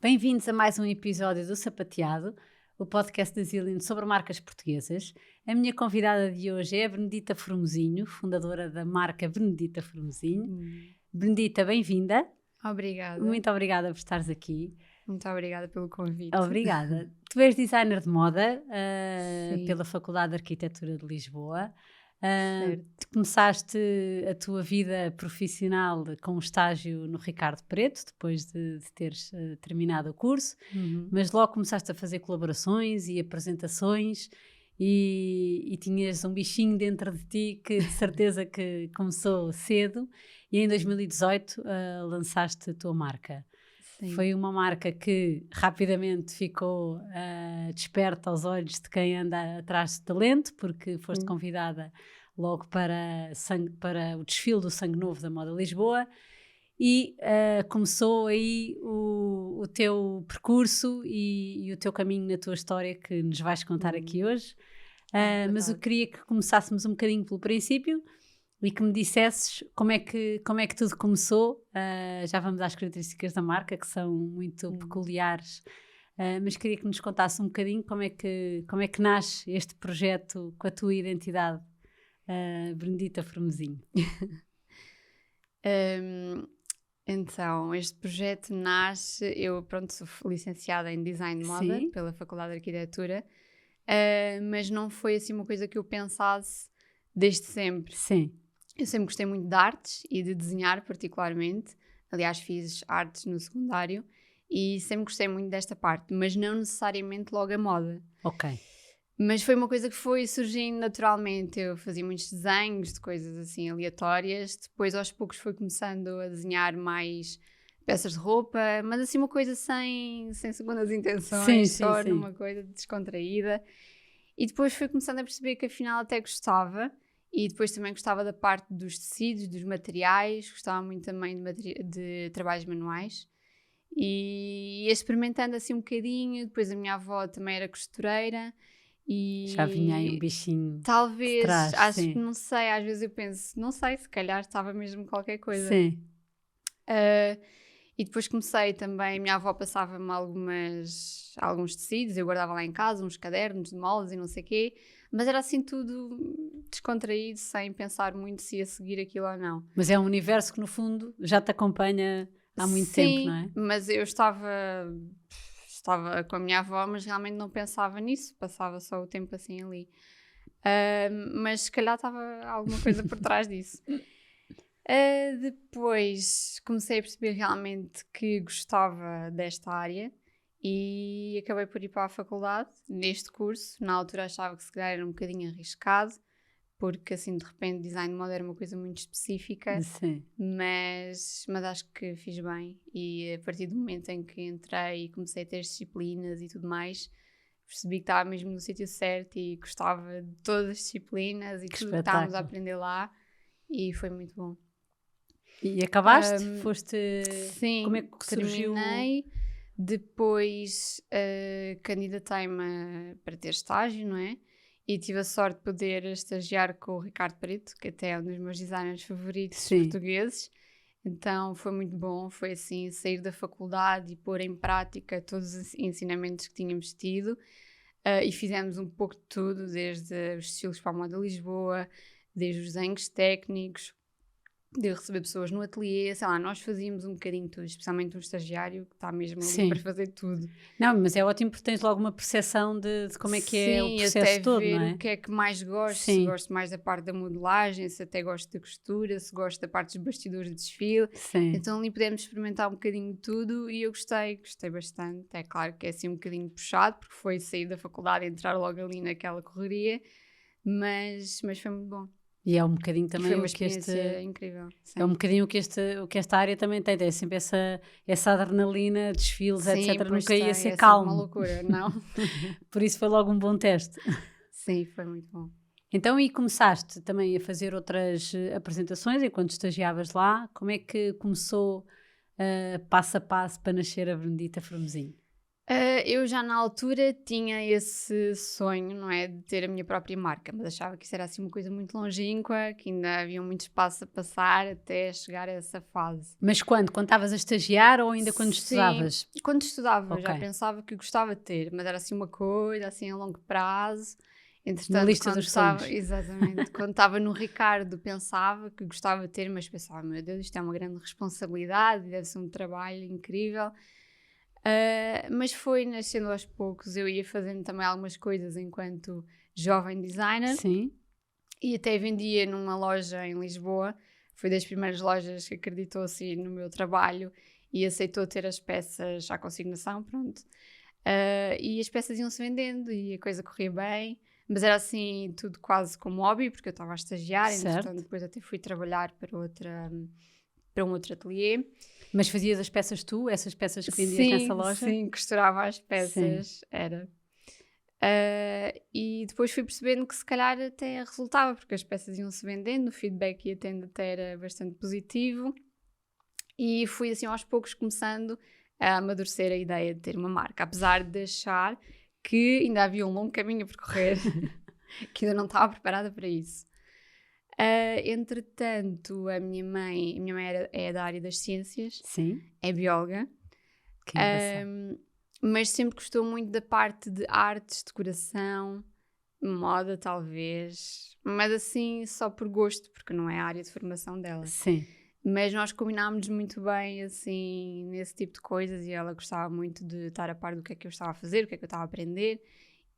Bem-vindos a mais um episódio do Sapateado, o podcast da Zillion sobre marcas portuguesas. A minha convidada de hoje é a Benedita Formosinho, fundadora da marca Benedita Formosinho. Benedita, bem-vinda. Obrigada. Muito obrigada por estares aqui. Muito obrigada pelo convite. Obrigada. Tu és designer de moda Sim. pela Faculdade de Arquitetura de Lisboa. Certo. Tu começaste a tua vida profissional com um estágio no Ricardo Preto, depois de teres terminado o curso, mas logo começaste a fazer colaborações e apresentações e tinhas um bichinho dentro de ti que de certeza que começou cedo, e em 2018 lançaste a tua marca. Sim. Foi uma marca que rapidamente ficou desperta aos olhos de quem anda atrás de talento, porque foste convidada logo para o desfile do Sangue Novo da Moda Lisboa, e começou aí o teu percurso e o teu caminho na tua história que nos vais contar aqui hoje. Mas eu queria que começássemos um bocadinho pelo princípio e que me dissesses como é que tudo começou. Já vamos às características da marca, que são muito peculiares, mas queria que nos contasse um bocadinho como é que nasce este projeto com a tua identidade, Benedita Formosinho. Então, este projeto nasce, eu sou licenciada em Design de Moda. Sim. Pela Faculdade de Arquitetura, mas não foi assim uma coisa que eu pensasse desde sempre. Sim. Eu sempre gostei muito de artes e de desenhar particularmente. Aliás, fiz artes no secundário e sempre gostei muito desta parte, mas não necessariamente logo a moda. Ok. Mas foi uma coisa que foi surgindo naturalmente. Eu fazia muitos desenhos de coisas assim aleatórias. Depois, aos poucos, fui começando a desenhar mais peças de roupa, mas assim uma coisa sem segundas intenções, só numa coisa descontraída. E depois fui começando a perceber que afinal até gostava. E depois também gostava da parte dos tecidos, dos materiais, gostava muito também de trabalhos manuais. E ia experimentando assim um bocadinho. Depois a minha avó também era costureira. E já vinha aí um bichinho. Talvez, trás, acho que não sei, às vezes eu penso, não sei, se calhar estava mesmo qualquer coisa. Sim. E depois comecei também, minha avó passava-me alguns tecidos, eu guardava lá em casa, uns cadernos de moldes e não sei o quê, mas era assim tudo descontraído, sem pensar muito se ia seguir aquilo ou não. Mas é um universo que no fundo já te acompanha há muito tempo, não é? Sim, mas eu estava com a minha avó, mas realmente não pensava nisso, passava só o tempo assim ali. Mas se calhar estava alguma coisa por trás disso. Depois comecei a perceber realmente que gostava desta área e acabei por ir para a faculdade neste curso. Na altura achava que se calhar era um bocadinho arriscado, porque assim de repente design de moda era uma coisa muito específica. Sim. Mas acho que fiz bem, e a partir do momento em que entrei e comecei a ter disciplinas e tudo mais, percebi que estava mesmo no sítio certo e gostava de todas as disciplinas e tudo que estávamos a aprender lá, e foi muito bom. E acabaste? Foste... Sim, como é que surgiu? Terminei, depois candidatei-me para ter estágio, não é? E tive a sorte de poder estagiar com o Ricardo Preto, que até é um dos meus designers favoritos portugueses. Então foi muito bom, foi assim, sair da faculdade e pôr em prática todos os ensinamentos que tínhamos tido. E fizemos um pouco de tudo, desde os estilos para a moda Lisboa, desde os desenhos técnicos, de receber pessoas no ateliê, sei lá, nós fazíamos um bocadinho tudo, especialmente um estagiário que está mesmo ali para fazer tudo. Não, mas é ótimo porque tens logo uma percepção de como é que é o processo todo, não é? Ver o que é que mais gosto, se gosto mais da parte da modelagem, se até gosto da costura, se gosto da parte dos bastidores de desfile. Então ali podemos experimentar um bocadinho de tudo e eu gostei bastante. É claro que é assim um bocadinho puxado, porque foi sair da faculdade e entrar logo ali naquela correria, mas foi muito bom. E é um bocadinho também foi uma experiência incrível. Sim. É um bocadinho o que esta área também tem. Tem sempre essa adrenalina, desfiles, etc. Nunca ia ser calmo. É uma loucura, não? Por isso foi logo um bom teste. Sim, foi muito bom. Então, e começaste também a fazer outras apresentações enquanto estagiavas lá. Como é que começou passo a passo para nascer a Benedita Formosinho? Eu já na altura tinha esse sonho, não é, de ter a minha própria marca, mas achava que isso era assim uma coisa muito longínqua, que ainda havia muito espaço a passar até chegar a essa fase. Mas quando? Quando estavas a estagiar ou ainda quando Sim, estudavas? quando estudava, eu já Ok. pensava que gostava de ter, mas era assim uma coisa, assim a longo prazo. Na Entretanto, lista quando dos estava, sonhos. exatamente, quando estava no Ricardo, pensava que gostava de ter, mas pensava, meu Deus, isto é uma grande responsabilidade, deve ser um trabalho incrível. Mas foi nascendo aos poucos, eu ia fazendo também algumas coisas enquanto jovem designer Sim, e até vendia numa loja em Lisboa. Foi das primeiras lojas que acreditou assim no meu trabalho e aceitou ter as peças à consignação, pronto. E as peças iam-se vendendo e a coisa corria bem, mas era assim tudo quase como hobby, porque eu estava a estagiar, entretanto certo. depois até fui trabalhar para um outro ateliê. Mas fazias as peças tu, essas peças que vendias nessa Sim, loja? sim, costurava as Sim. peças, era. E depois fui percebendo que se calhar até resultava, porque as peças iam-se vendendo, o feedback ia tendo até era bastante positivo. E fui assim aos poucos começando a amadurecer a ideia de ter uma marca, apesar de achar que ainda havia um longo caminho a percorrer, que ainda não estava preparada para isso. Entretanto, a minha mãe é da área das ciências, Sim, é bióloga, que engraçado. mas sempre gostou muito da parte de artes, decoração, moda talvez, mas assim só por gosto, porque não é a área de formação dela. Sim. Mas nós combinámos muito bem, assim, nesse tipo de coisas e ela gostava muito de estar a par do que é que eu estava a fazer, o que é que eu estava a aprender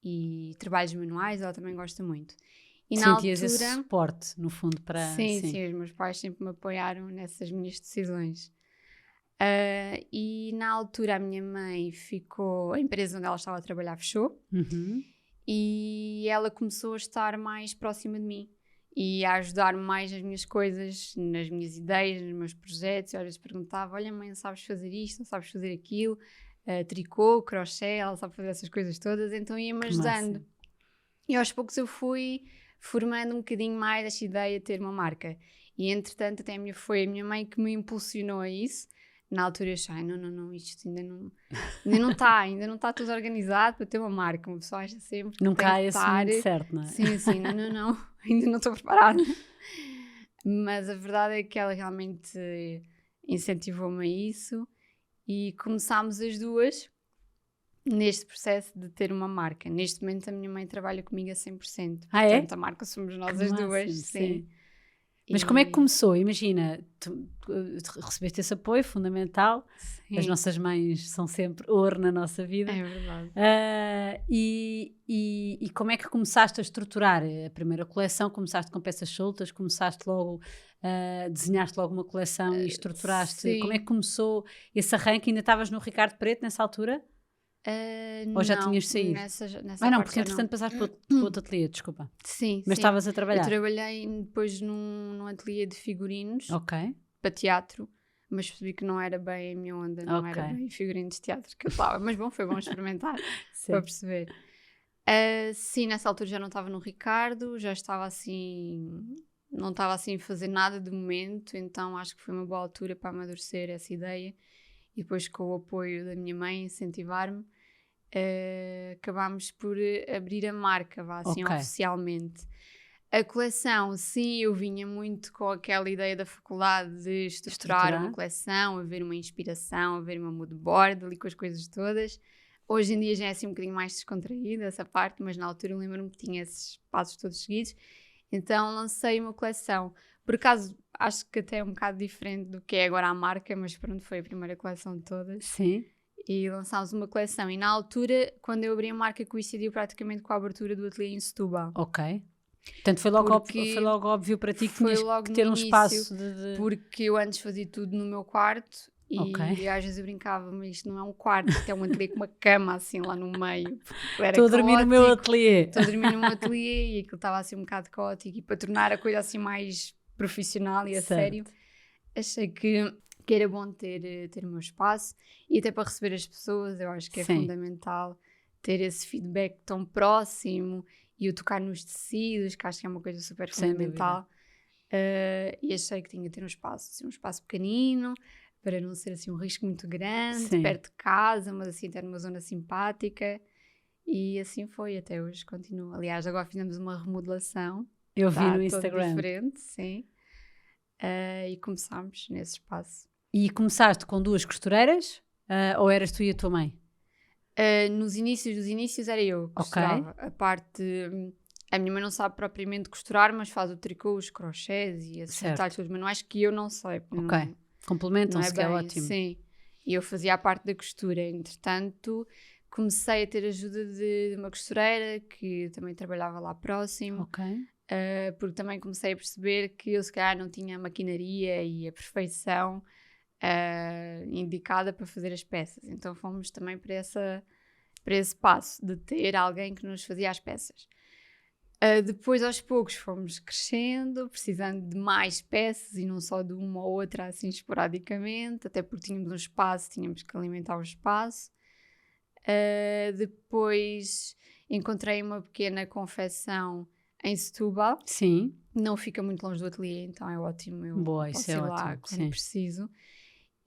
e trabalhos manuais, ela também gosta muito. E na Sentias esse altura, suporte, no fundo, para. sim, Sim. sim, os meus pais sempre me apoiaram nessas minhas decisões. E na altura a minha mãe ficou, a empresa onde ela estava a trabalhar fechou Uhum. e ela começou a estar mais próxima de mim e a ajudar-me mais nas minhas coisas, nas minhas ideias, nos meus projetos. Eu às vezes perguntava, olha mãe, sabes fazer isto, não sabes fazer aquilo, tricô, crochê, ela sabe fazer essas coisas todas, então ia-me Que massa. ajudando. E aos poucos eu fui formando um bocadinho mais esta ideia de ter uma marca. E entretanto até foi a minha mãe que me impulsionou a isso. Na altura eu achei, não, não, não, isto ainda não está tudo organizado para ter uma marca. Uma pessoa acha sempre que Nunca tem que há esse estar, momento certo, não é? sim, sim, não, não, não, ainda não estou preparada. Mas a verdade é que ela realmente incentivou-me a isso e começámos as duas neste processo de ter uma marca. Neste momento a minha mãe trabalha comigo a 100%, Ah, é? portanto a marca somos Que nós as duas, máximo, sim. sim. Mas como é que E começou? Imagina, tu recebeste esse apoio fundamental, as sim, nossas mães são sempre ouro na nossa vida. é verdade. E como é que começaste a estruturar a primeira coleção? Começaste com peças soltas? Começaste logo, desenhaste logo uma coleção e estruturaste? Como é que Sim, começou esse arranque? Ainda estavas no Ricardo Preto nessa altura? Ou já não, tinhas saído? nessa Ah, não, parte porque já não. entretanto passaste para outro ateliê, desculpa. Sim, Mas sim. estavas a Eu trabalhar. trabalhei depois num ateliê de figurinos Ok, para teatro, mas percebi que não era bem a minha onda, não ok. era bem figurinos de teatro que eu estava. Mas bom, foi bom experimentar para Sim. perceber. Sim, nessa altura já não estava no Ricardo, já estava assim, não estava assim a fazer nada de momento, então acho que foi uma boa altura para amadurecer essa ideia e depois com o apoio da minha mãe, incentivar-me, acabámos por abrir a marca, vá assim, Ok. oficialmente. A coleção, sim, eu vinha muito com aquela ideia da faculdade de estruturar uma Estruturar. coleção, haver uma inspiração, haver uma mood board ali com as coisas todas. Hoje em dia já é assim um bocadinho mais descontraída essa parte, mas na altura eu lembro-me que tinha esses passos todos seguidos. Então lancei uma coleção. Por acaso, acho que até é um bocado diferente do que é agora a marca, mas pronto, foi a primeira coleção de todas. Sim. E lançámos uma coleção. E na altura, quando eu abri a marca, coincidiu praticamente com a abertura do ateliê em Setúbal. Ok. Portanto, foi Porque logo óbvio para ti que foi tinhas logo que no ter um início, espaço de. porque eu antes fazia tudo no meu quarto Ok. e às vezes eu brincava, mas isto não é um quarto, isto é um ateliê com uma cama assim lá no meio, porque era Estou a dormir no meu caótico. ateliê. Estou a dormir no meu ateliê e aquilo estava assim um bocado caótico e para tornar a coisa assim mais profissional e a sério, Certo. achei que era bom ter o meu espaço e até para receber as pessoas, eu acho que é Sim. fundamental ter esse feedback tão próximo e o tocar nos tecidos, que acho que é uma coisa super Sem dúvida. fundamental. E achei que tinha de ter um espaço, assim, um espaço pequenino, para não ser assim um risco muito grande, Sim. perto de casa, mas assim até numa zona simpática. E assim foi, até hoje continua. Aliás, agora fizemos uma remodelação. Eu vi Está no todo Instagram. diferente, sim. E começámos nesse espaço. E começaste com 2 costureiras? Ou eras tu e a tua mãe? Nos inícios dos inícios era eu que costurava. A parte... A minha mãe não sabe propriamente costurar, mas faz o tricô, os crochês e esses Certo. detalhes todos manuais que eu não sei. Ok. Não é Complementam-se, que é bem, ótimo. sim. E eu fazia a parte da costura. Entretanto, comecei a ter ajuda de uma costureira que também trabalhava lá próximo. Ok. Porque também comecei a perceber que eu se calhar não tinha a maquinaria e a perfeição indicada para fazer as peças. Então fomos também para esse passo de ter alguém que nos fazia as peças. Depois aos poucos fomos crescendo, precisando de mais peças e não só de uma ou outra assim esporadicamente, até porque tínhamos um espaço, tínhamos que alimentar o espaço. Depois encontrei uma pequena confecção em Setúbal. Sim. Não fica muito longe do ateliê, então é ótimo. Eu Boa, posso isso é ir lá ótimo. quando Sim. preciso.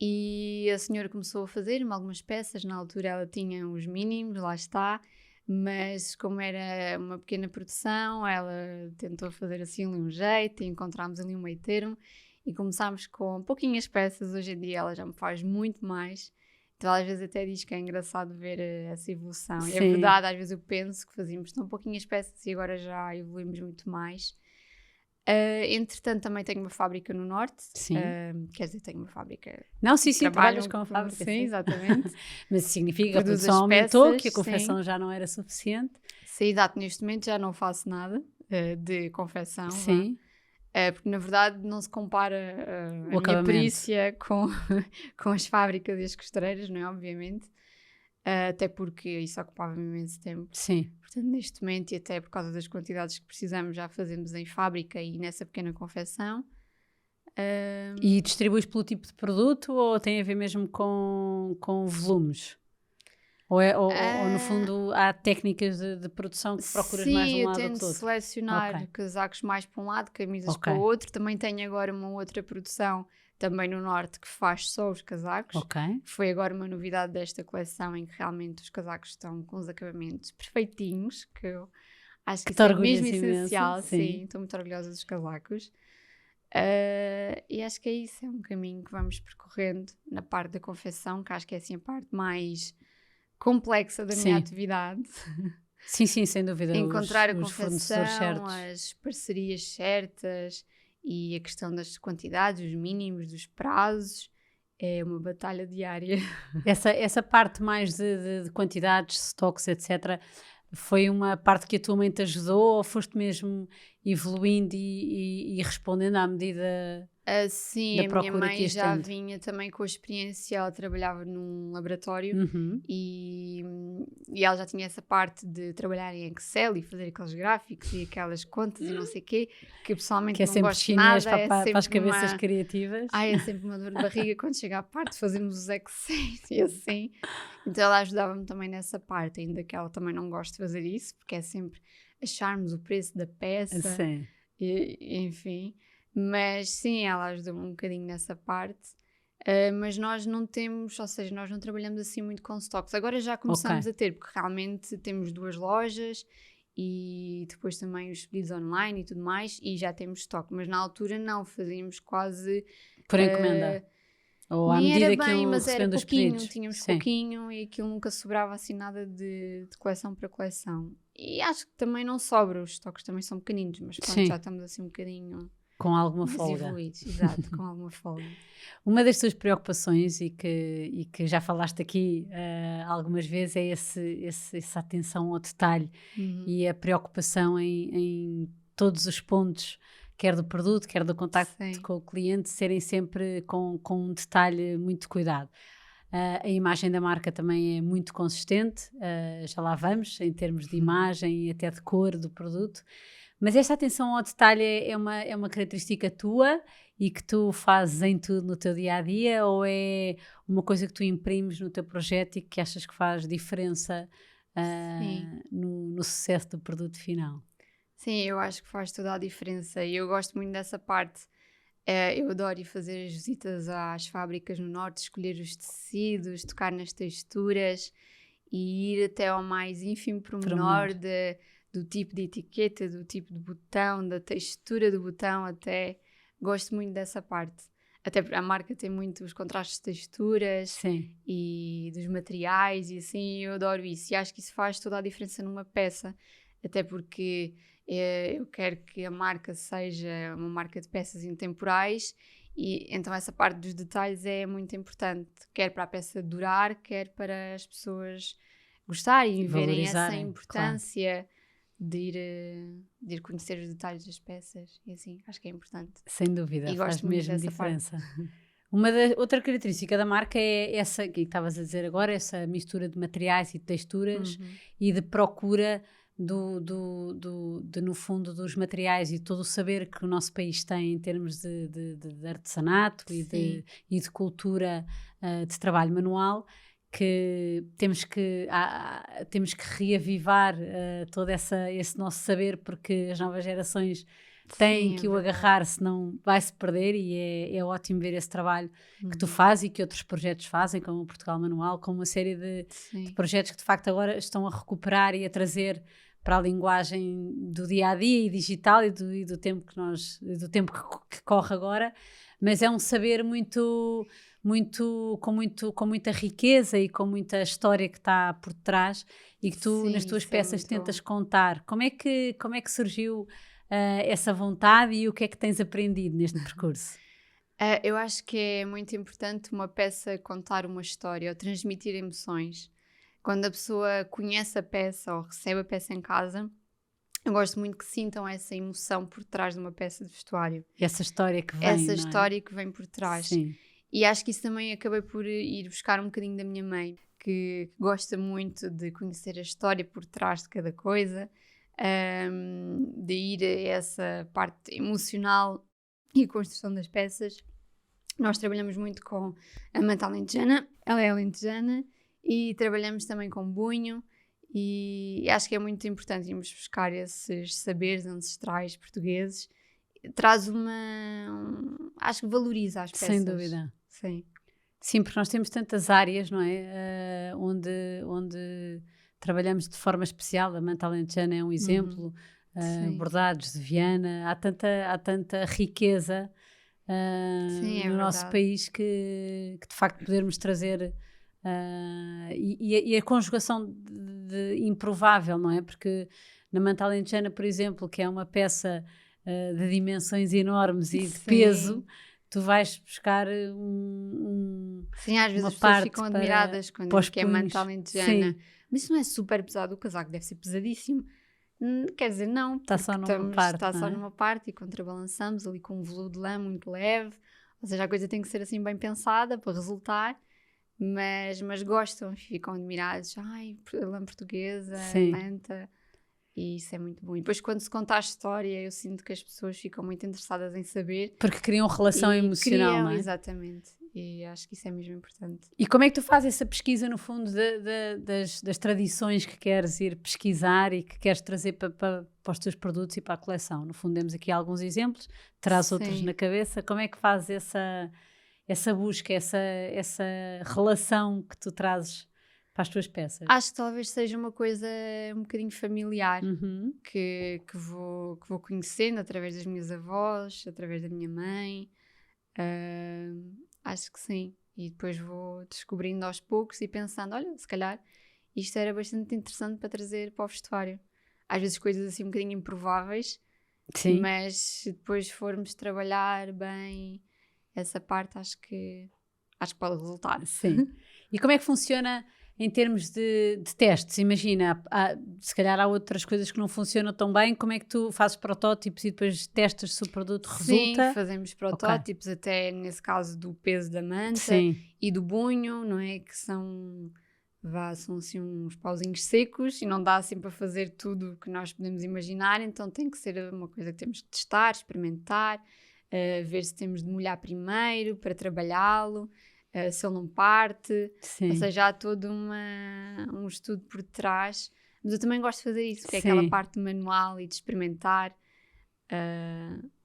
E a senhora começou a fazer-me algumas peças. Na altura ela tinha os mínimos, lá está. Mas como era uma pequena produção, ela tentou fazer assim um jeito e encontramos ali um meio termo. E começámos com pouquinhas peças. Hoje em dia ela já me faz muito mais. Então às vezes até diz que é engraçado ver essa evolução. E é Sim. verdade, às vezes eu penso que fazíamos tão pouquinhas peças e agora já evoluímos muito mais. Entretanto também tenho uma fábrica no Norte. Sim. Quer dizer, tenho uma fábrica. Não, sim, Trabalham trabalhas com a fábrica. Sim, exatamente. Mas isso significa que a Produz produção as aumentou, peças, que a confecção sim. já não era suficiente. Sim, exato. Neste momento já não faço nada de confecção. Sim. Porque na verdade não se compara O a minha acabamento. perícia com as fábricas e as costureiras, não é? Obviamente. Até porque isso ocupava-me imenso tempo. Sim. Portanto, neste momento, e até por causa das quantidades que precisamos, já fazemos em fábrica e nessa pequena confecção. E distribuis pelo tipo de produto ou tem a ver mesmo com volumes? Ou no fundo há técnicas de produção que procuras mais de Sim, um eu lado ou tento do outro? selecionar Ok. casacos mais para um lado, camisas Ok. para o outro. Também tenho agora uma outra produção, também no Norte, que faz só os casacos. Ok. Foi agora uma novidade desta coleção em que realmente os casacos estão com os acabamentos perfeitinhos, que eu acho que Que isso te é mesmo orgulhas imenso, essencial. sim. Sim, estou muito orgulhosa dos casacos. E acho que é isso, é um caminho que vamos percorrendo na parte da confecção, que acho que é assim a parte mais complexa da minha Sim. atividade. Sim, sim, sem dúvida. Encontrar a os fornecedores confecção, certos. as parcerias certas e a questão das quantidades, os mínimos, dos prazos, é uma batalha diária. Essa parte mais de quantidades, stocks, etc., foi uma parte que a tua mãe te ajudou ou foste mesmo evoluindo e respondendo à medida Sim, da a minha procura que mãe ias já tendo? vinha também com a experiência, ela trabalhava num laboratório Uhum. e ela já tinha essa parte de trabalhar em Excel e fazer aqueles gráficos e aquelas contas e não sei o quê, que eu pessoalmente Que é não sempre gosto de chinês nada, para as sempre cabeças uma... criativas. é sempre uma dor de barriga quando chega à parte de fazermos os Excel e assim. Então ela ajudava-me também nessa parte, ainda que ela também não goste de fazer isso, porque é sempre acharmos o preço da peça, Sim. enfim. Mas sim, ela ajudou-me um bocadinho nessa parte. Mas nós não temos, ou seja, nós não trabalhamos assim muito com stocks. Agora já começamos Ok. a ter, porque realmente temos 2 lojas e depois também os pedidos online e tudo mais, e já temos estoque. Mas na altura não, fazíamos quase... Por encomenda. Ou à Nem era medida que bem, iam mas era recebendo os pouquinho, pedidos. tínhamos Sim. pouquinho e aquilo nunca sobrava assim nada de coleção para coleção. E acho que também não sobra, os estoques também são pequeninos, mas pronto, Sim. já estamos assim um bocadinho Com alguma mais folga. evoluídos, exato, com alguma folga. Uma das tuas preocupações e que já falaste aqui algumas vezes é essa atenção ao detalhe e a preocupação em todos os pontos, quer do produto, quer do contacto Sim. com o cliente, serem sempre com um detalhe muito cuidado. A imagem da marca também é muito consistente, já lá vamos, em termos de imagem e até de cor do produto. Mas esta atenção ao detalhe é uma característica tua e que tu fazes em tudo no teu dia-a-dia, ou é uma coisa que tu imprimes no teu projeto e que achas que faz diferença Sim. no sucesso do produto final? Sim, eu acho que faz toda a diferença e eu gosto muito dessa parte. Eu adoro ir fazer as visitas às fábricas no norte, escolher os tecidos, tocar nas texturas e ir até ao mais ínfimo pormenor do tipo de etiqueta, do tipo de botão, da textura do botão até. Gosto muito dessa parte. Até porque a marca tem muito os contrastes de texturas Sim. e dos materiais e assim, eu adoro isso. E acho que isso faz toda a diferença numa peça. Até porque eu quero que a marca seja uma marca de peças intemporais e então essa parte dos detalhes é muito importante. Quer para a peça durar, quer para as pessoas gostarem e verem essa Valorizarem, importância de ir conhecer os detalhes das peças e assim, acho que é importante. Sem dúvida, E faz gosto muito mesmo dessa diferença. Outra característica da marca é essa que estavas a dizer agora, essa mistura de materiais e texturas e de procura no fundo, dos materiais e todo o saber que o nosso país tem em termos de artesanato Sim. e de cultura de trabalho manual, que temos que reavivar todo esse nosso saber, porque as novas gerações têm Sim, é que o verdade. agarrar, senão vai-se perder, e é ótimo ver esse trabalho que tu fazes e que outros projetos fazem, como o Portugal Manual, com uma série de Sim. projetos que de facto agora estão a recuperar e a trazer para a linguagem do dia-a-dia e digital e do tempo que corre agora, mas é um saber com muita riqueza e com muita história que está por trás e que tu nas Sim, tuas isso é peças muito tentas bom. contar. Como é que surgiu essa vontade e o que é que tens aprendido neste percurso? Eu acho que é muito importante uma peça contar uma história ou transmitir emoções. Quando a pessoa conhece a peça ou recebe a peça em casa, eu gosto muito que sintam essa emoção por trás de uma peça de vestuário. E essa história que vem, Essa não é? história que vem por trás. Sim, E acho que isso também acabei por ir buscar um bocadinho da minha mãe, que gosta muito de conhecer a história por trás de cada coisa, de ir a essa parte emocional e construção das peças. Nós trabalhamos muito com a manta alentejana, ela é alentejana, e trabalhamos também com bunho, e acho que é muito importante irmos buscar esses saberes ancestrais portugueses. Traz acho que valoriza as sem peças. dúvida. Sim. Sim, porque nós temos tantas áreas, não é? Onde trabalhamos de forma especial. A manta alentejana é um exemplo, Sim. bordados de Viana, há tanta riqueza Sim, é no nosso verdade. país que de facto podermos trazer e a conjugação de improvável, não é? Porque na manta alentejana, por exemplo, que é uma peça de dimensões enormes e de peso, Sim. tu vais buscar Sim, às vezes uma as pessoas parte ficam admiradas quando para eu os digo que é manta punhos. alentejana. Sim, Mas isso não é super pesado, o casaco deve ser pesadíssimo. Quer dizer, não, está só porque numa parte, está não só é? numa parte e contrabalançamos ali com um veludo de lã muito leve. Ou seja, a coisa tem que ser assim bem pensada para resultar. Mas gostam, ficam admirados. Ai, lã portuguesa, Sim, manta. E isso é muito bom. E depois, quando se conta a história, eu sinto que as pessoas ficam muito interessadas em saber porque criam relação e emocional, criam, não é? exatamente. E acho que isso é mesmo importante. E como é que tu fazes essa pesquisa, no fundo, das tradições que queres ir pesquisar e que queres trazer para os teus produtos e para a coleção? No fundo, demos aqui alguns exemplos, traz outros Sim. na cabeça. Como é que fazes essa busca, essa relação que tu trazes para as tuas peças? Acho que talvez seja uma coisa um bocadinho familiar Uhum. que vou conhecendo através das minhas avós, através da minha mãe. Acho que sim. E depois vou descobrindo aos poucos e pensando: olha, se calhar isto era bastante interessante para trazer para o vestuário. Às vezes coisas assim um bocadinho improváveis, Sim, mas se depois formos trabalhar bem essa parte, acho que pode resultar. sim. E como é que funciona em termos de testes? Imagina, se calhar há outras coisas que não funcionam tão bem. Como é que tu fazes protótipos e depois testas se o produto Sim, resulta? fazemos Ok, protótipos, até nesse caso do peso da manta sim, e do bunho, não é? Que são assim uns pauzinhos secos e não dá assim para fazer tudo o que nós podemos imaginar, então tem que ser uma coisa que temos que testar, experimentar, ver se temos de molhar primeiro para trabalhá-lo, se ele não parte, ou sim, seja, há todo um estudo por trás, mas eu também gosto de fazer isso, porque é aquela sim. parte manual e de experimentar.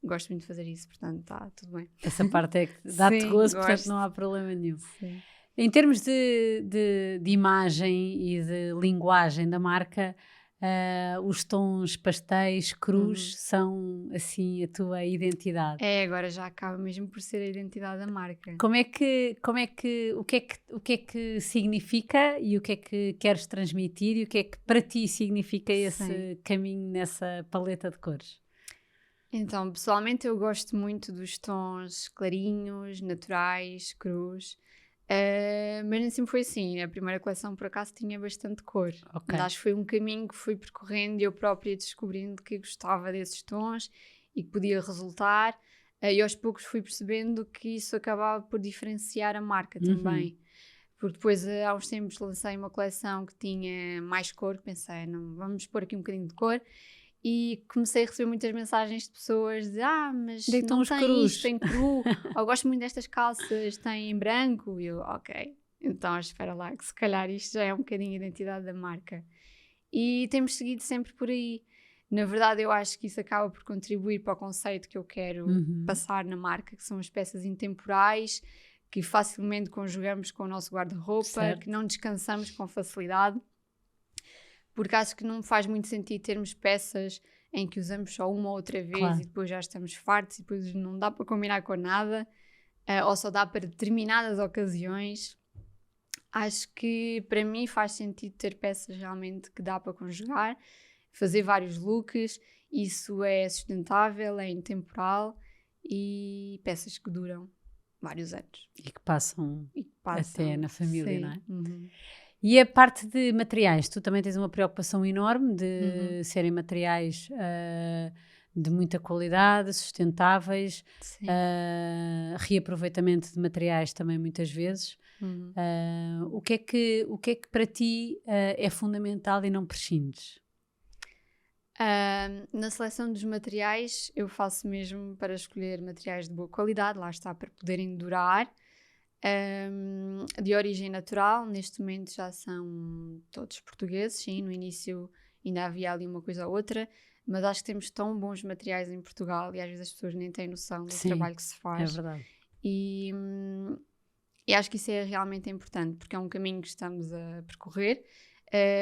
Gosto muito de fazer isso, portanto está tudo bem. Essa parte é que dá-te gozo, gosto. portanto não há problema nenhum. Sim. Em termos de imagem e de linguagem da marca, os tons pastéis, crus, são assim a tua identidade. Agora já acaba mesmo por ser a identidade da marca. O que é que significa e o que é que queres transmitir e o que é que para ti significa esse caminho nessa paleta de cores? Então, pessoalmente eu gosto muito dos tons clarinhos, naturais, crus. Mas nem sempre foi assim. A primeira coleção, por acaso, tinha bastante cor. Mas acho que foi um caminho que fui percorrendo e eu própria descobrindo que gostava desses tons e que podia resultar. E aos poucos fui percebendo que isso acabava por diferenciar a marca também. Porque depois, há uns tempos, lancei uma coleção que tinha mais cor. Pensei, não, vamos pôr aqui um bocadinho de cor. E comecei a receber muitas mensagens de pessoas de mas não tem isto, tem cru, ou gosto muito destas calças, tem em branco. E eu, ok, então espera lá, que se calhar isto já é um bocadinho a identidade da marca. E temos seguido sempre por aí. Na verdade, eu acho que isso acaba por contribuir para o conceito que eu quero passar na marca, que são as peças intemporais, que facilmente conjugamos com o nosso guarda-roupa, que não descansamos com facilidade. Porque acho que não faz muito sentido termos peças em que usamos só uma ou outra vez e depois já estamos fartos e depois não dá para combinar com nada, ou só dá para determinadas ocasiões. Acho que para mim faz sentido ter peças realmente que dá para conjugar, fazer vários looks, isso é sustentável, é intemporal e peças que duram vários anos. E que passam até na família, não é? E a parte de materiais, tu também tens uma preocupação enorme de serem materiais de muita qualidade, sustentáveis, reaproveitamento de materiais também muitas vezes. O que é que para ti é fundamental e não prescindes? Na seleção dos materiais eu faço mesmo para escolher materiais de boa qualidade, lá está, para poderem durar. De origem natural, neste momento já são todos portugueses, sim, no início ainda havia ali uma coisa ou outra, mas acho que temos tão bons materiais em Portugal e às vezes as pessoas nem têm noção do trabalho que se faz. É verdade. E acho que isso é realmente importante, porque é um caminho que estamos a percorrer.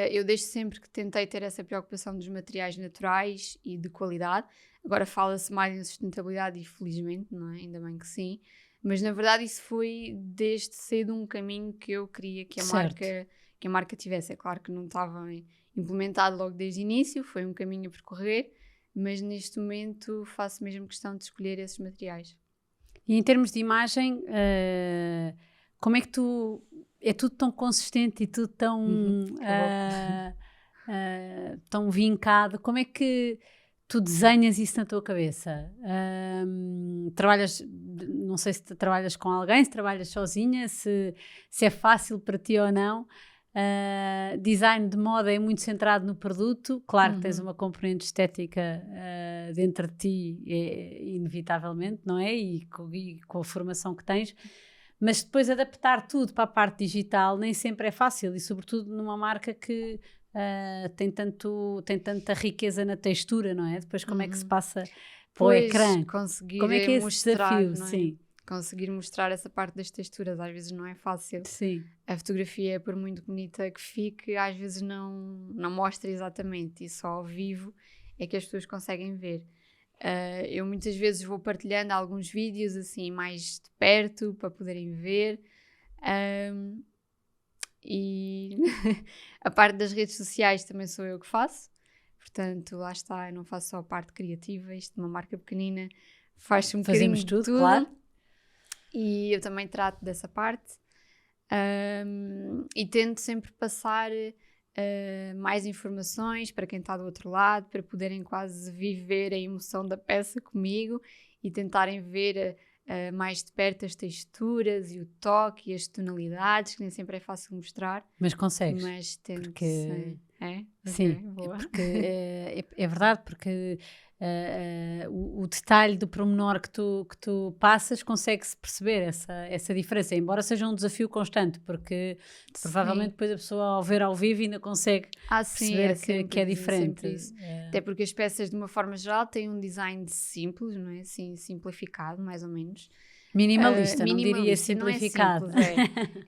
Eu desde sempre que tentei ter essa preocupação dos materiais naturais e de qualidade. Agora fala-se mais em sustentabilidade e felizmente, não é? Ainda bem que sim. Mas na verdade isso foi desde cedo um caminho que eu queria que a marca tivesse. É claro que não estava implementado logo desde o início, foi um caminho a percorrer, mas neste momento faço mesmo questão de escolher esses materiais. E em termos de imagem, como é que tu... É tudo tão consistente e tudo tão, tão vincado. Como é que tu desenhas isso na tua cabeça? Trabalhas, não sei se trabalhas com alguém, se trabalhas sozinha, se é fácil para ti ou não. Design de moda é muito centrado no produto. Claro que tens uma componente estética dentro de ti, inevitavelmente, não é? E com a formação que tens. Mas depois adaptar tudo para a parte digital nem sempre é fácil, e sobretudo numa marca que tem tanta riqueza na textura, não é? Depois como é que se passa para o ecrã? Como é que é esse desafio? Sim. Conseguir mostrar essa parte das texturas às vezes não é fácil. Sim. A fotografia, por muito bonita que fique, às vezes não mostra exatamente, e só ao vivo é que as pessoas conseguem ver. Eu muitas vezes vou partilhando alguns vídeos assim mais de perto para poderem ver, e a parte das redes sociais também sou eu que faço, portanto lá está, eu não faço só a parte criativa, isto de uma marca pequenina faz-se um bocadinho de tudo, claro. E eu também trato dessa parte, e tento sempre passar mais informações para quem está do outro lado, para poderem quase viver a emoção da peça comigo e tentarem ver mais de perto as texturas e o toque e as tonalidades, que nem sempre é fácil mostrar. Mas consegues? Mas tento, porque É? Sim, Ok, boa. porque é verdade, porque o detalhe do pormenor que tu passas consegue-se perceber essa diferença, embora seja um desafio constante, porque provavelmente Sim. depois a pessoa ao ver ao vivo ainda consegue Sim, perceber que é é diferente. sempre isso. Até porque as peças, de uma forma geral, têm um design simples, não é? Assim, simplificado, mais ou menos. Minimalista, não diria Minimalista, não é simplificado. simples,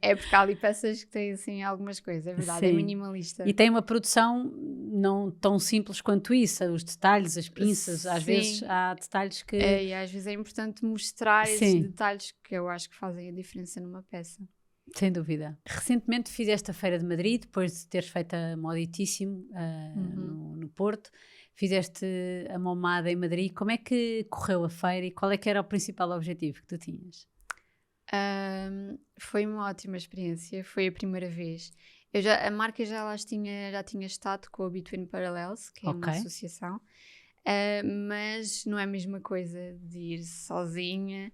é. É porque há ali peças que têm, assim, algumas coisas, é verdade, é Sim. minimalista. E tem uma produção não tão simples quanto isso, os detalhes, as pinças, às vezes Sim, há detalhes que... e às vezes é importante mostrar esses Sim, detalhes que eu acho que fazem a diferença numa peça. sem dúvida. Recentemente fizeste a Feira de Madrid, depois de teres feito a Moditíssimo no Porto. Fizeste a Momada em Madrid. Como é que correu a feira e qual é que era o principal objetivo que tu tinhas? Foi uma ótima experiência, foi a primeira vez. A marca já tinha estado com a Between Parallels, que é Ok, uma associação, mas não é a mesma coisa de ir sozinha,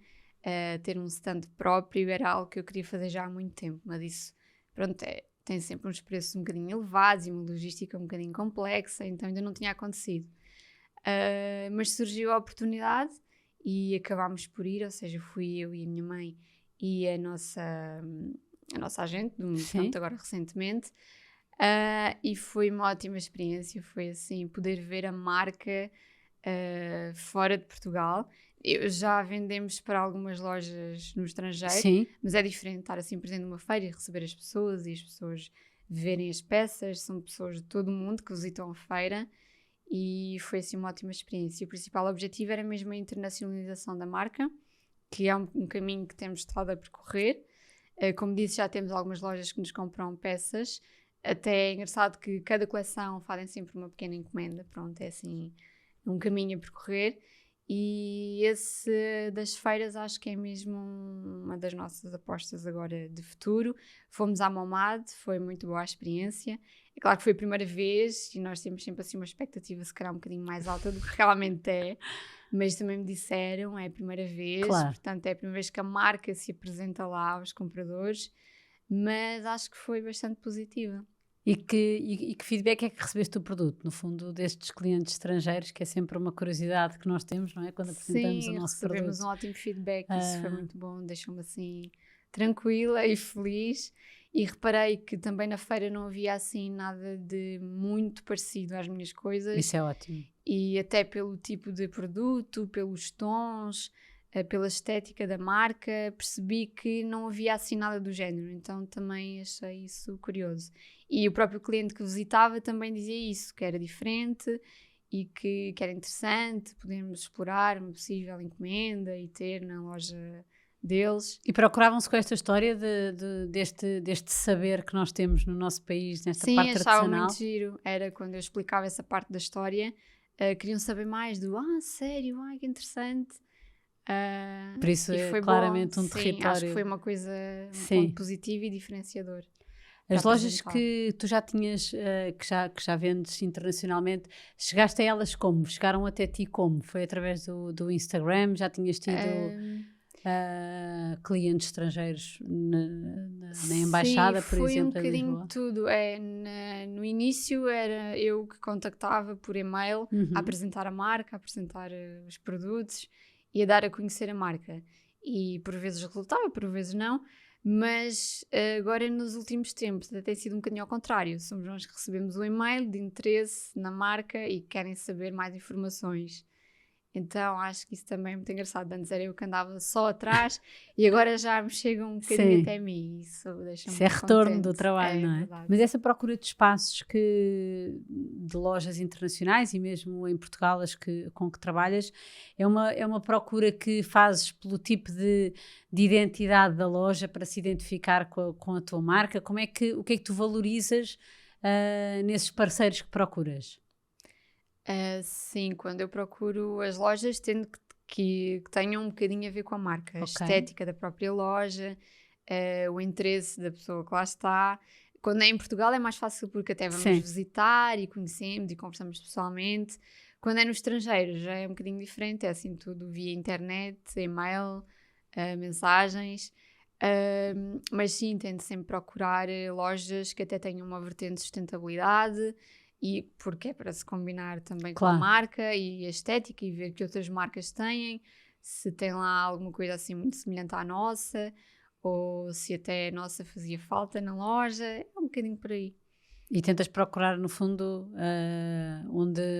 ter um stand próprio, era algo que eu queria fazer já há muito tempo, mas isso, pronto, tem sempre uns preços um bocadinho elevados e uma logística um bocadinho complexa, então ainda não tinha acontecido. Mas surgiu a oportunidade e acabámos por ir, ou seja, fui eu e a minha mãe e a nossa agente, sim, pronto, agora recentemente, e foi uma ótima experiência, foi assim, poder ver a marca fora de Portugal. Já vendemos para algumas lojas no estrangeiro, sim. mas é diferente estar assim presente numa feira e receber as pessoas e as pessoas verem as peças, são pessoas de todo o mundo que visitam a feira e foi assim uma ótima experiência. O principal objetivo era mesmo a internacionalização da marca, que é um caminho que temos estado a percorrer. Como disse, já temos algumas lojas que nos compram peças. Até é engraçado que cada coleção fazem sempre uma pequena encomenda. Pronto, é assim um caminho a percorrer. E esse das feiras acho que é mesmo uma das nossas apostas agora de futuro. Fomos à Momad, foi muito boa a experiência. É claro que foi a primeira vez e nós temos sempre assim uma expectativa se calhar um bocadinho mais alta do que realmente é. Mas também me disseram, é a primeira vez, Claro. portanto é a primeira vez que a marca se apresenta lá aos compradores, mas acho que foi bastante positiva. E que feedback é que recebeste do produto, no fundo, destes clientes estrangeiros, que é sempre uma curiosidade que nós temos, não é? Quando apresentamos o Sim, nosso recebemos um produto. ótimo feedback, isso foi Ah, muito bom, deixou-me assim tranquila e feliz. E reparei que também na feira não havia assim nada de muito parecido às minhas coisas, isso é ótimo. e até pelo tipo de produto, pelos tons, pela estética da marca, percebi que não havia assim nada do género, então também achei isso curioso. E o próprio cliente que visitava também dizia isso, que era diferente e que era interessante, podermos explorar uma possível encomenda e ter na loja deles. E procuravam-se com esta história deste saber que nós temos no nosso país, nesta Sim, parte achava muito tradicional. giro. Era quando eu explicava essa parte da história, queriam saber mais sério, que interessante. Por isso E é foi bom, claramente um sim, acho que foi território. uma coisa, um ponto Sim. positivo e diferenciador para As lojas apresentar. que tu já tinhas, que já vendes internacionalmente, chegaste a elas como? Chegaram até ti como? Foi através do Instagram? Já tinhas tido Ahm, clientes estrangeiros na sim, embaixada, por foi um exemplo, em bocadinho de Lisboa? tudo. No início era eu que contactava por e-mail a Uhum. apresentar a marca, a apresentar os produtos e a dar a conhecer a marca. E por vezes resultava, por vezes não. Mas agora nos últimos tempos até tem sido um bocadinho ao contrário. Somos nós que recebemos o e-mail de interesse na marca e querem saber mais informações. Então acho que isso também é muito engraçado. Antes era eu que andava só atrás e agora já me chegam um bocadinho Sim. até mim. Isso deixa-me Isso é muito retorno do contente. trabalho, É não é? verdade. Mas essa procura de espaços de lojas internacionais e mesmo em Portugal com que trabalhas, é uma procura que fazes pelo tipo de identidade da loja para se identificar com a tua marca? O que é que tu valorizas nesses parceiros que procuras? Sim, quando eu procuro as lojas, tendo que tenham um bocadinho a ver com a marca, a Ok, estética da própria loja, o interesse da pessoa que lá está. Quando é em Portugal é mais fácil porque até vamos sim. visitar e conhecemos e conversamos pessoalmente. Quando é no estrangeiro já é um bocadinho diferente, é assim tudo via internet, e-mail, mensagens. Mas sim, tento sempre procurar lojas que até tenham uma vertente de sustentabilidade, e porque é para se combinar também com a Claro. marca e a estética, e ver que outras marcas têm, se tem lá alguma coisa assim muito semelhante à nossa, ou se até a nossa fazia falta na loja. É um bocadinho por aí. E tentas procurar, no fundo,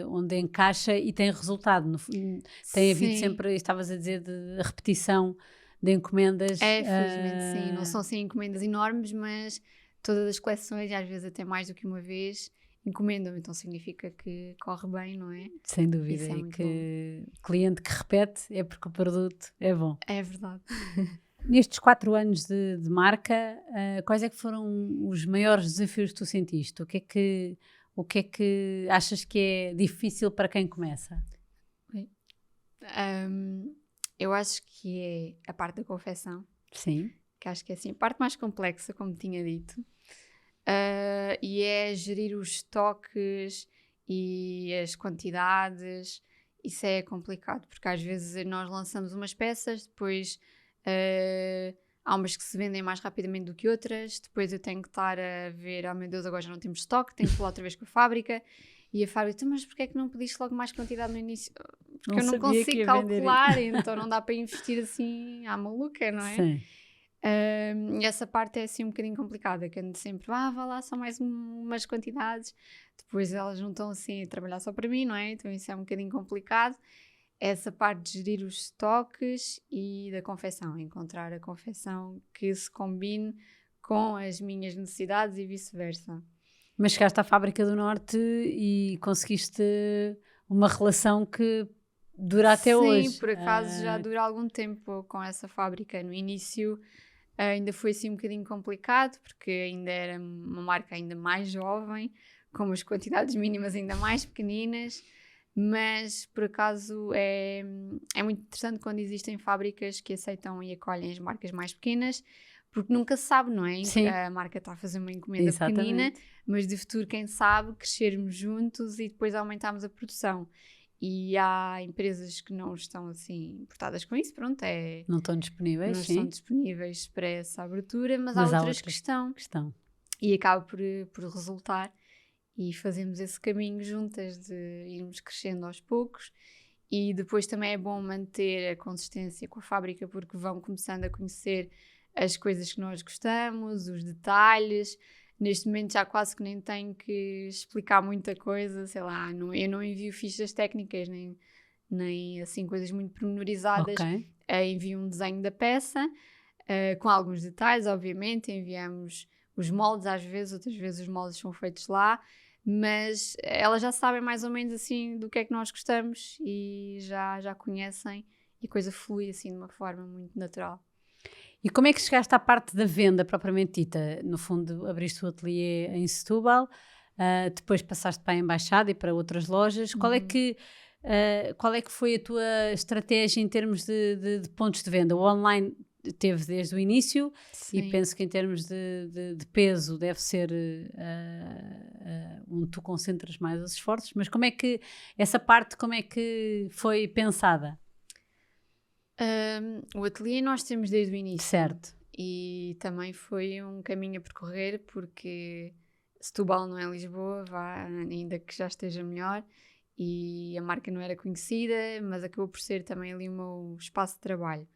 onde encaixa e tem resultado. Tem havido Sim, sempre, estavas a dizer, de repetição de encomendas. felizmente sim. Não são assim encomendas enormes, mas todas as coleções, e às vezes até mais do que uma vez, encomendam, então significa que corre bem, não é? Sem dúvida. Isso é E muito bom. que cliente que repete é porque o produto é bom. É verdade. Nestes 4 anos de marca, quais é que foram os maiores desafios que tu sentiste? O que é que achas que é difícil para quem começa? Ahm, eu acho que é a parte da confecção, Sim, que acho que é assim, a parte mais complexa, como tinha dito. E é gerir os estoques e as quantidades. Isso é complicado, porque às vezes nós lançamos umas peças, depois há umas que se vendem mais rapidamente do que outras, depois eu tenho que estar a ver, oh meu Deus, agora já não temos estoque, tenho que falar outra vez com a fábrica, e a fábrica, "Então, mas porquê é que não pediste logo mais quantidade no início?" Porque não eu não sabia que consigo ia vender calcular, isso. então não dá para investir assim à maluca, não é? Sim, E essa parte é assim um bocadinho complicada, que ando sempre, vá lá, só mais umas quantidades. Depois elas não estão assim a trabalhar só para mim, não é? Então isso é um bocadinho complicado. Essa parte de gerir os estoques e da confecção, encontrar a confecção que se combine com as minhas necessidades e vice-versa. mas chegaste à Fábrica do Norte e conseguiste uma relação que dura até Sim, hoje. por acaso já dura algum tempo com essa fábrica. No início ainda foi assim um bocadinho complicado, porque ainda era uma marca ainda mais jovem, com umas quantidades mínimas ainda mais pequeninas, mas por acaso é muito interessante quando existem fábricas que aceitam e acolhem as marcas mais pequenas, porque nunca se sabe, não é? Sim, A marca está a fazer uma encomenda pequenina, exatamente. mas de futuro, quem sabe, crescermos juntos e depois aumentarmos a produção. E há empresas que não estão assim importadas com isso, pronto, Não estão disponíveis, não estão sim, disponíveis para essa abertura, mas há mas há outras que outras estão, que estão. e acaba por resultar, e fazemos esse caminho juntas de irmos crescendo aos poucos. E depois também é bom manter a consistência com a fábrica, porque vão começando a conhecer as coisas que nós gostamos, os detalhes. Neste momento já quase que nem tenho que explicar muita coisa, sei lá, eu não envio fichas técnicas, nem assim coisas muito Ok. pormenorizadas. Envio um desenho da peça, com alguns detalhes, obviamente. Enviamos os moldes às vezes, outras vezes os moldes são feitos lá, mas elas já sabem mais ou menos assim do que é que nós gostamos e já conhecem, e a coisa flui assim de uma forma muito natural. E como é que chegaste à parte da venda propriamente dita? No fundo, abriste o ateliê em Setúbal, depois passaste para a Embaixada e para outras lojas. Uhum. Qual é que foi a tua estratégia em termos de pontos de venda? O online teve desde o início e Sim. penso que em termos de peso deve ser onde tu concentras mais os esforços, mas como é que foi pensada? O ateliê nós temos desde o início, Certo, e também foi um caminho a percorrer, porque Setúbal não é Lisboa, vá, ainda que já esteja melhor, e a marca não era conhecida, mas acabou por ser também ali o meu espaço de trabalho.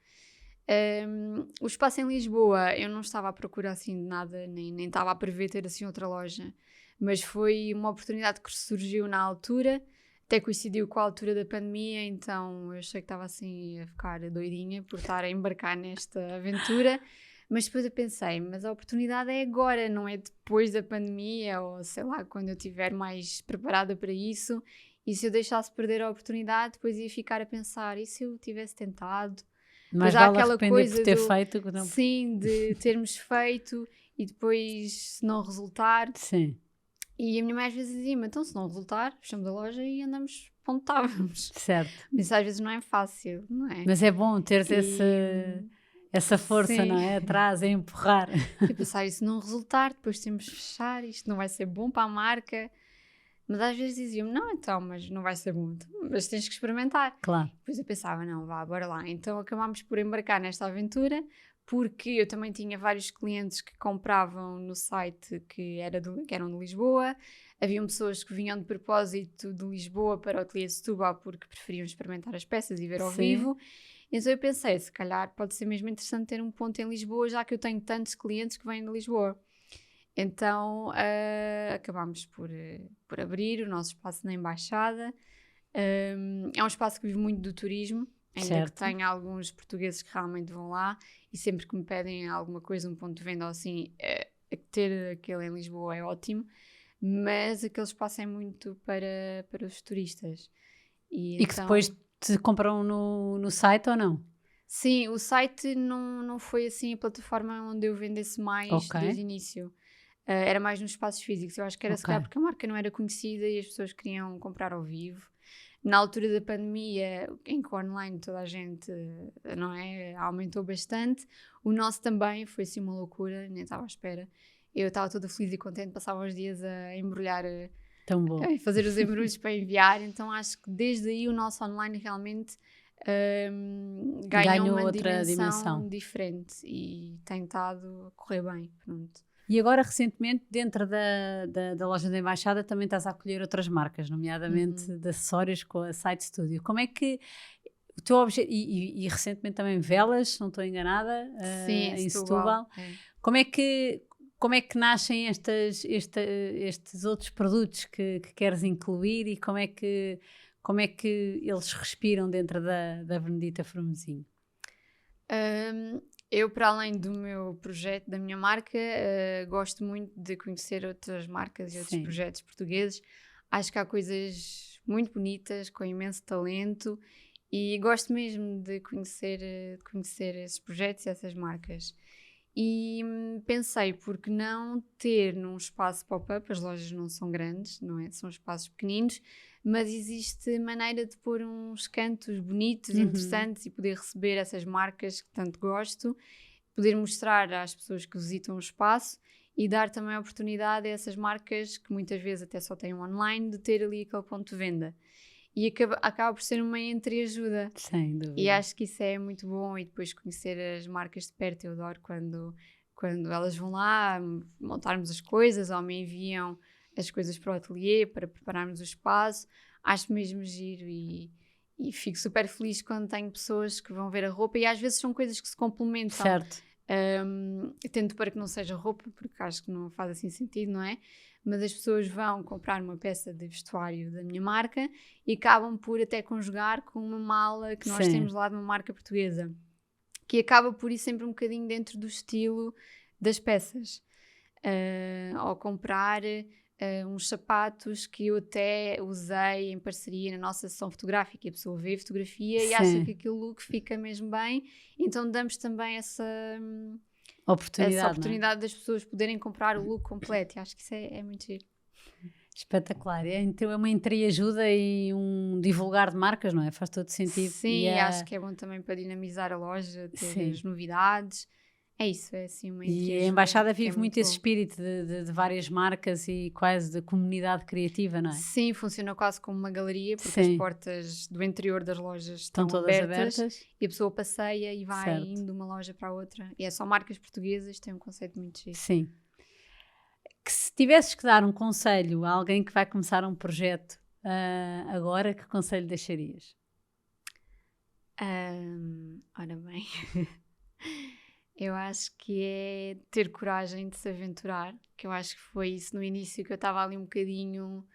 O espaço em Lisboa, eu não estava à procura assim de nada, nem estava a prever ter assim outra loja, mas foi uma oportunidade que surgiu na altura, até coincidiu com a altura da pandemia, então eu achei que estava assim a ficar doidinha por estar a embarcar nesta aventura, mas depois eu pensei, mas a oportunidade é agora, não é depois da pandemia, ou sei lá, quando eu estiver mais preparada para isso. E se eu deixasse perder a oportunidade, depois ia ficar a pensar, e se eu tivesse tentado? mas Pois há vale aquela arrepender por coisa ter do feito. Que não- sim, de termos feito e depois se não resultar. Sim, E a minha mãe às vezes dizia-me, então se não resultar, fechamos a loja e andamos para onde estávamos. certo. Mas isso às vezes não é fácil, não é? Mas é bom teres E essa força, não sim, é? Atrás, a empurrar. e pensar, e se não resultar, depois temos de fechar, isto não vai ser bom para a marca. Mas às vezes diziam-me, não, então, mas não vai ser bom, então, mas tens que experimentar. Claro. Depois eu pensava, não, vá, bora lá. Então acabámos por embarcar nesta aventura, porque eu também tinha vários clientes que compravam no site que eram de Lisboa. Haviam pessoas que vinham de propósito de Lisboa para o Ateliê de Setúbal porque preferiam experimentar as peças e ver ao vivo. Então eu pensei, se calhar pode ser mesmo interessante ter um ponto em Lisboa, já que eu tenho tantos clientes que vêm de Lisboa. Então acabámos por abrir o nosso espaço na Embaixada. É um espaço que vive muito do turismo, ainda que tenha alguns portugueses que realmente vão lá, e sempre que me pedem alguma coisa, um ponto de venda ou assim, ter aquele em Lisboa é ótimo, mas aquele espaço é muito para os turistas. E então, que depois te compram no site ou não? Sim, o site não foi assim a plataforma onde eu vendesse mais desde o início. Era mais nos espaços físicos. Eu acho que era se calhar porque a marca não era conhecida e as pessoas queriam comprar ao vivo. Na altura da pandemia, em que online toda a gente, não é, aumentou bastante, o nosso também foi assim uma loucura, nem estava à espera. Eu estava toda feliz e contente, passava os dias a embrulhar, Tão bom. a fazer os embrulhos para enviar, então acho que desde aí o nosso online realmente ganhou uma outra dimensão diferente e tem estado a correr bem, pronto. E agora, recentemente, dentro da loja da Embaixada, também estás a acolher outras marcas, nomeadamente de acessórios com a Site Studio. Como é que o teu objetivo, e recentemente também velas, não estou enganada, Sim, em Setúbal. Como é que nascem estes outros produtos que queres incluir e como é que eles respiram dentro da Benedita Formosinho? Eu, para além do meu projeto, da minha marca, gosto muito de conhecer outras marcas e outros projetos portugueses. Acho que há coisas muito bonitas, com imenso talento, e gosto mesmo de conhecer esses projetos e essas marcas. E pensei, por que não ter num espaço pop-up, as lojas não são grandes, não é? São espaços pequeninos, mas existe maneira de pôr uns cantos bonitos, interessantes, e poder receber essas marcas que tanto gosto, poder mostrar às pessoas que visitam o espaço e dar também a oportunidade a essas marcas que muitas vezes até só têm online, de ter ali aquele ponto de venda. E acaba por ser uma entreajuda. Sem dúvida. E acho que isso é muito bom, e depois conhecer as marcas de perto. Eu adoro quando elas vão lá montarmos as coisas ou me enviam as coisas para o ateliê para prepararmos o espaço. Acho mesmo giro e fico super feliz quando tenho pessoas que vão ver a roupa, e às vezes são coisas que se complementam. Certo. Tento para que não seja roupa, porque acho que não faz assim sentido, não é? Mas as pessoas vão comprar uma peça de vestuário da minha marca e acabam por até conjugar com uma mala que nós temos lá de uma marca portuguesa, que acaba por ir sempre um bocadinho dentro do estilo das peças. Ou comprar uns sapatos que eu até usei em parceria na nossa sessão fotográfica, e a pessoa vê a fotografia e acha que aquele look fica mesmo bem, então damos também essa oportunidade das pessoas poderem comprar o look completo, e acho que isso é muito giro. Espetacular. Então é uma entreajuda e um divulgar de marcas, não é? Faz todo sentido. Sim, acho que é bom também para dinamizar a loja, ter as novidades. É isso, é assim uma entreajuda. E a Embaixada vive muito esse espírito de várias marcas e quase de comunidade criativa, não é? Sim, funciona quase como uma galeria, porque as portas do interior das lojas estão todas abertas e a pessoa passeia e vai indo de uma loja para a outra. E é só marcas portuguesas, tem um conceito muito giro. Sim. Que se tivesses que dar um conselho a alguém que vai começar um projeto agora, que conselho deixarias? Ora bem... Eu acho que é ter coragem de se aventurar, que eu acho que foi isso no início, que eu estava ali um bocadinho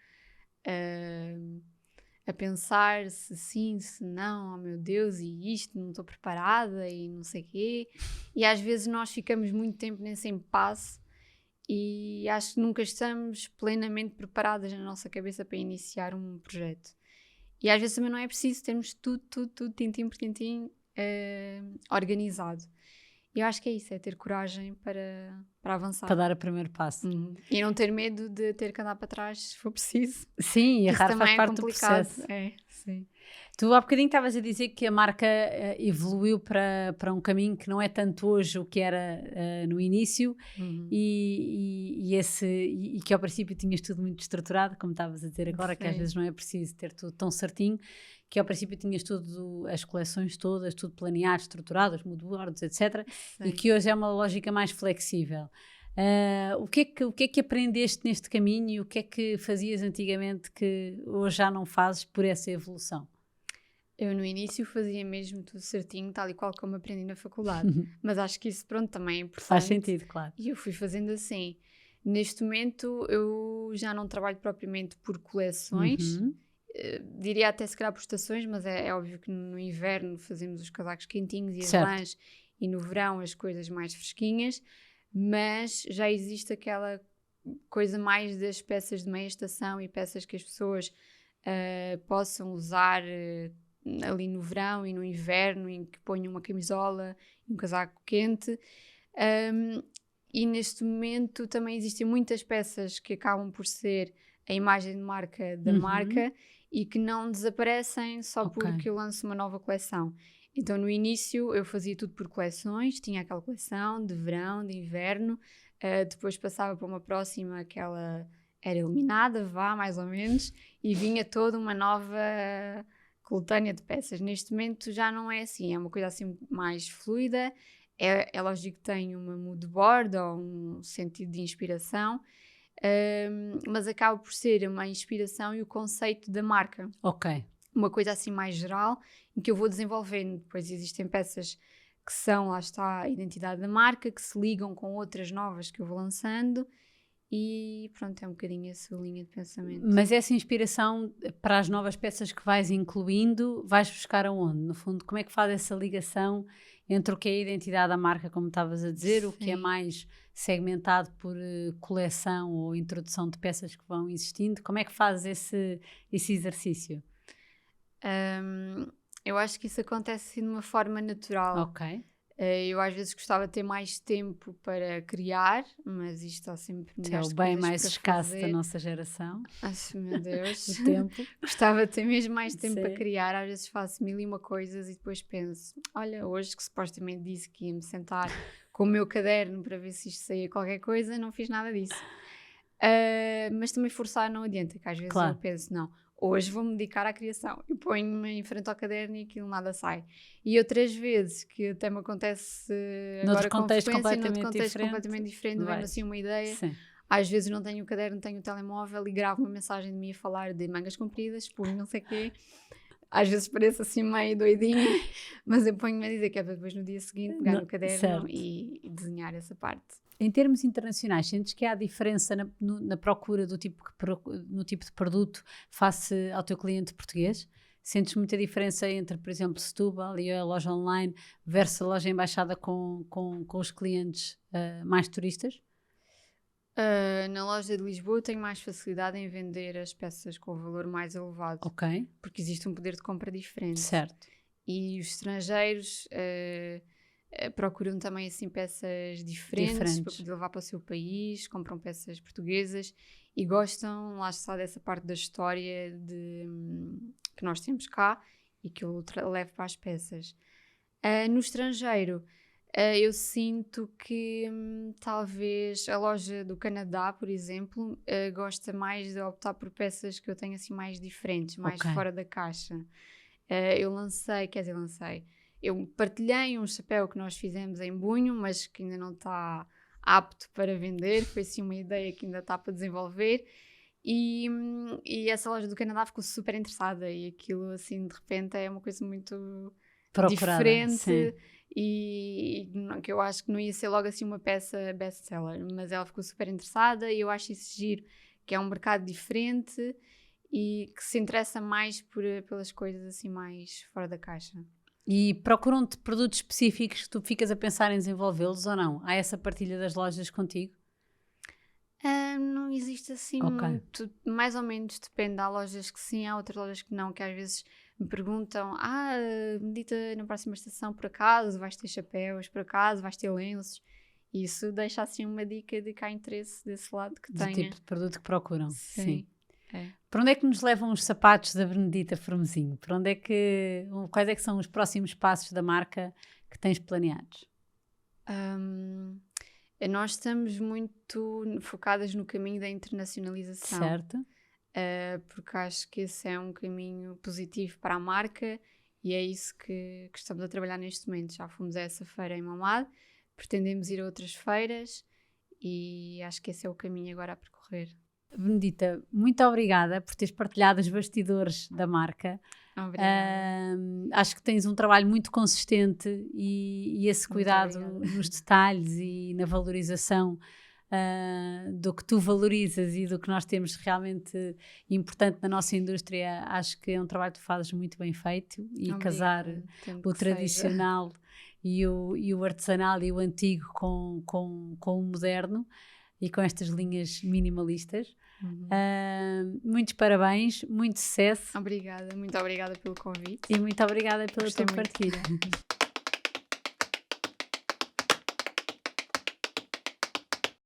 a pensar se sim, se não, oh meu Deus, e isto, não estou preparada e não sei o quê. E às vezes nós ficamos muito tempo nesse impasse e acho que nunca estamos plenamente preparadas na nossa cabeça para iniciar um projeto. E às vezes também não é preciso termos tudo, tintim por tintim, organizado. Eu acho que é isso, é ter coragem para avançar. Para dar o primeiro passo. E não ter medo de ter que andar para trás se for preciso. Sim, e errar faz parte do processo. Sim. Tu há bocadinho estavas a dizer que a marca evoluiu para um caminho que não é tanto hoje o que era no início, e que ao princípio tinhas tudo muito estruturado, como estavas a dizer agora, que às vezes não é preciso ter tudo tão certinho. que ao princípio tinhas tudo, as coleções todas, tudo planeado, estruturado, os moodboards, etc. E Sim. que hoje é uma lógica mais flexível. O que é que aprendeste neste caminho e o que é que fazias antigamente que hoje já não fazes por essa evolução? Eu no início fazia mesmo tudo certinho, tal e qual como aprendi na faculdade. Mas acho que isso, pronto, também é importante. Faz sentido, claro. E eu fui fazendo assim. Neste momento eu já não trabalho propriamente por coleções, Uhum. diria até se calhar por estações, mas é óbvio que no inverno fazemos os casacos quentinhos e as Certo. lãs, e no verão as coisas mais fresquinhas, mas já existe aquela coisa mais das peças de meia estação e peças que as pessoas possam usar ali no verão e no inverno, em que ponham uma camisola e um casaco quente. E neste momento também existem muitas peças que acabam por ser a imagem de marca da marca e que não desaparecem só Ok. porque eu lanço uma nova coleção. Então no início eu fazia tudo por coleções, tinha aquela coleção de verão, de inverno, depois passava para uma próxima que ela era eliminada, vá, mais ou menos, e vinha toda uma nova coletânea de peças. Neste momento já não é assim, é uma coisa assim mais fluida. É lógico que tem uma mood board ou um sentido de inspiração, mas acaba por ser uma inspiração e o conceito da marca. Ok. Uma coisa assim mais geral, em que eu vou desenvolvendo. Depois existem peças que são, lá está, a identidade da marca, que se ligam com outras novas que eu vou lançando. E pronto, é um bocadinho essa linha de pensamento. Mas essa inspiração para as novas peças que vais incluindo, vais buscar aonde? No fundo, como é que faz essa ligação entre o que é a identidade da marca, como estavas a dizer, o que é Sim. mais segmentado por coleção ou introdução de peças que vão existindo? Como é que fazes esse exercício? Eu acho que isso acontece assim de uma forma natural. Ok. Eu às vezes gostava de ter mais tempo para criar, mas isto há sempre É milhares o de bem coisas mais para escasso da fazer. nossa geração, Ai, meu Deus. o tempo. Gostava de ter mesmo mais tempo para Sim. criar. Às vezes faço mil e uma coisas e depois penso: olha, hoje que supostamente disse que ia me sentar com o meu caderno para ver se isto saía qualquer coisa, não fiz nada disso. Mas também forçar não adianta, que às vezes eu Claro. penso: não, hoje vou-me dedicar à criação. E ponho-me em frente ao caderno e aquilo nada sai. E outras vezes, que até me acontece Noutro agora com contexto frequência, noutro completamente contexto diferente, completamente diferente, vem-me assim uma ideia. Sim. Às vezes não tenho o caderno, tenho o telemóvel e gravo uma mensagem de mim a falar de mangas compridas, por não sei o quê. Às vezes pareço assim meio doidinha, mas eu ponho-me a dizer que é para depois no dia seguinte pegar no caderno Certo. e desenhar essa parte. Em termos internacionais, sentes que há diferença na procura no tipo de produto face ao teu cliente português? Sentes muita diferença entre, por exemplo, Setúbal e a loja online versus a loja embaixada com os clientes mais turistas? Na loja de Lisboa tenho mais facilidade em vender as peças com valor mais elevado, Ok, porque existe um poder de compra diferente. certo. E os estrangeiros procuram também assim peças diferentes para poder levar para o seu país, compram peças portuguesas e gostam, lá está, dessa parte da história que nós temos cá e que eu levo para as peças. No estrangeiro, eu sinto que talvez a loja do Canadá, por exemplo, gosta mais de optar por peças que eu tenho assim mais diferentes, mais Ok. fora da caixa. Eu partilhei um chapéu que nós fizemos em bunho, mas que ainda não está apto para vender. Foi assim uma ideia que ainda está para desenvolver. E essa loja do Canadá ficou super interessada. E aquilo, assim, de repente, é uma coisa muito Procurada, diferente. sim. E que eu acho que não ia ser logo assim uma peça best-seller. Mas ela ficou super interessada e eu acho isso giro, que é um mercado diferente e que se interessa mais pelas coisas assim mais fora da caixa. E procuram-te produtos específicos que tu ficas a pensar em desenvolvê-los ou não? Há essa partilha das lojas contigo? Não existe assim Ok. muito, mais ou menos depende. Há lojas que sim, há outras lojas que não, que às vezes me perguntam: Benedita, na próxima estação por acaso vais ter chapéus, por acaso vais ter lenços? E isso deixa assim uma dica de que há interesse desse lado que Do tenha. tipo de produto que procuram. Sim. É. Para onde é que nos levam os sapatos da Benedita Formezinho? Quais é que são os próximos passos da marca que tens planeados? Nós estamos muito focadas no caminho da internacionalização. Certo? porque acho que esse é um caminho positivo para a marca e é isso que estamos a trabalhar neste momento. Já fomos a essa feira em Mamade, pretendemos ir a outras feiras e acho que esse é o caminho agora a percorrer. Benedita, muito obrigada por teres partilhado os bastidores da marca. Obrigada. Acho que tens um trabalho muito consistente e esse cuidado nos detalhes e na valorização do que tu valorizas e do que nós temos realmente importante na nossa indústria. Acho que é um trabalho que tu fazes muito bem feito e Obrigada. casar o tradicional e o artesanal e o antigo com o moderno e com estas linhas minimalistas. Muitos parabéns, muito sucesso. Obrigada, muito obrigada pelo convite. E muito obrigada pela tua partilha.